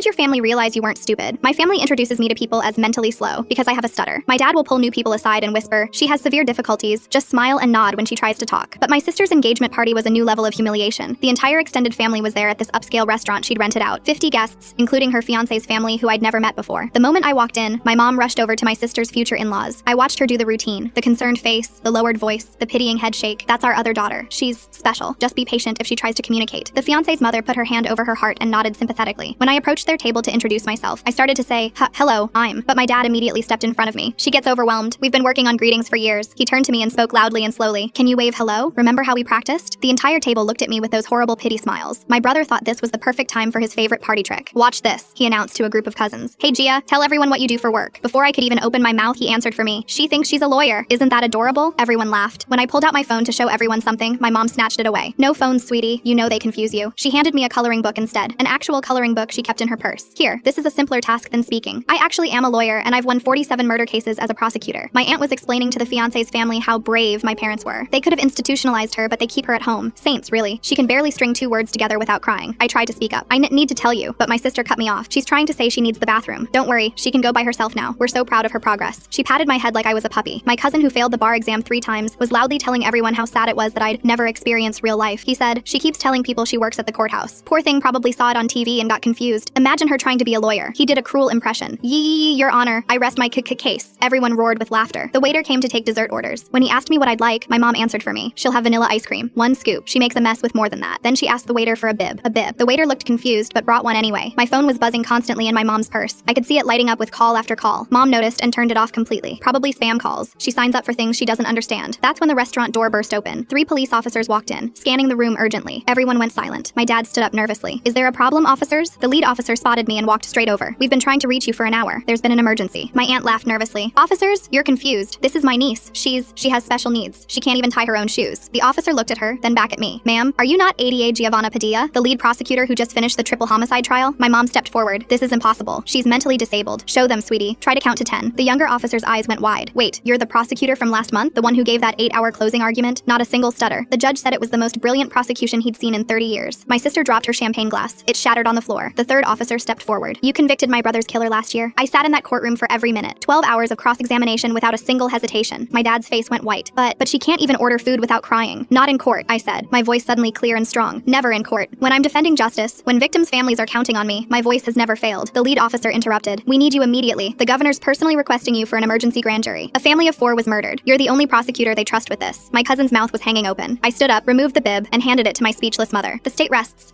your family realize you weren't stupid? My family introduces me to people as mentally slow because I have a stutter. My dad will pull new people aside and whisper, "She has severe difficulties, just smile and nod when she tries to talk." But my sister's engagement party was a new level of humiliation. The entire extended family was there at this upscale restaurant she'd rented out. 50 guests, including her fiance's family who I'd never met before. The moment I walked in, my mom rushed over to my sister's future in-laws. I watched her do the routine, the concerned face, the lowered voice, the pitying head shake. "That's our other daughter. She's special. Just be patient if she tries to communicate." The fiance's mother put her hand over her heart and nodded sympathetically. When I approached their table to introduce myself, I started to say, "Hello, but my dad immediately stepped in front of me. "She gets overwhelmed. We've been working on greetings for years." He turned to me and spoke loudly and slowly. "Can you wave hello? Remember how we practiced?" The entire table looked at me with those horrible pity smiles. My brother thought this was the perfect time for his favorite party trick. "Watch this," he announced to a group of cousins. "Hey Gia, tell everyone what you do for work." Before I could even open my mouth, he answered for me. "She thinks she's a lawyer. Isn't that adorable?" Everyone laughed. When I pulled out my phone to show everyone something, my mom snatched it away. "No phones, sweetie. You know they confuse you." She handed me a coloring book instead, an actual coloring book she kept in her purse. "Here, this is a simpler task than speaking. I actually am a lawyer and I've won 47 murder cases as a prosecutor." My aunt was explaining to the fiance's family how brave my parents were. They could have institutionalized her, but they keep her at home. Saints, really. She can barely string 2 words together without crying. I tried to speak up. "I need to tell you," but my sister cut me off. "She's trying to say she needs the bathroom. Don't worry, she can go by herself now. We're so proud of her progress." She patted my head like I was a puppy. My cousin, who failed the bar exam 3 times, was loudly telling everyone how sad it was that I'd never experienced real life. He said, "She keeps telling people she works at the courthouse. Poor thing probably saw it on TV and got confused. Imagine her trying to be a lawyer." He did a cruel impression. "Yee, Your Honor, I rest my case." Everyone roared with laughter. The waiter came to take dessert orders. When he asked me what I'd like, my mom answered for me. "She'll have vanilla ice cream. 1 scoop. She makes a mess with more than that." Then she asked the waiter for a bib. The waiter looked confused, but brought one anyway. My phone was buzzing constantly in my mom's purse. I could see it lighting up with call after call. Mom noticed and turned it off completely. Probably spam calls. She signs up for things she doesn't understand. That's when the restaurant door burst open. 3 police officers walked in, scanning the room urgently. Everyone went silent. My dad stood up nervously. "Is there a problem, officers?" The lead officer spotted me and walked straight over. "We've been trying to reach you for an hour. There's been an emergency." My aunt laughed nervously. "Officers, you're confused. This is my niece. She has special needs. She can't even tie her own shoes." The officer looked at her, then back at me. "Ma'am, are you not ADA Giovanna Padilla, the lead prosecutor who just finished the triple homicide trial?" My mom stepped forward. "This is impossible. She's mentally disabled. Show them, sweetie. Try to count to 10. The younger officer's eyes went wide. "Wait, you're the prosecutor from last month? The one who gave that 8-hour closing argument?" Not a single stutter. The judge said it was the most brilliant prosecution he'd seen in 30 years. My sister dropped her champagne glass. It shattered on the floor. The third officer stepped forward. "You convicted my brother's killer last year." I sat in that courtroom for every minute. 12 hours of cross-examination without a single hesitation. My dad's face went white. But she can't even order food without crying." "Not in court," I said, my voice suddenly clear and strong. "Never in court. When I'm defending justice, when victims' families are counting on me, my voice has never failed." The lead officer interrupted. "We need you immediately. The governor's personally requesting you for an emergency grand jury. A family of 4 was murdered. You're the only prosecutor they trust with this." My cousin's mouth was hanging open. I stood up, removed the bib, and handed it to my speechless mother. "The state rests."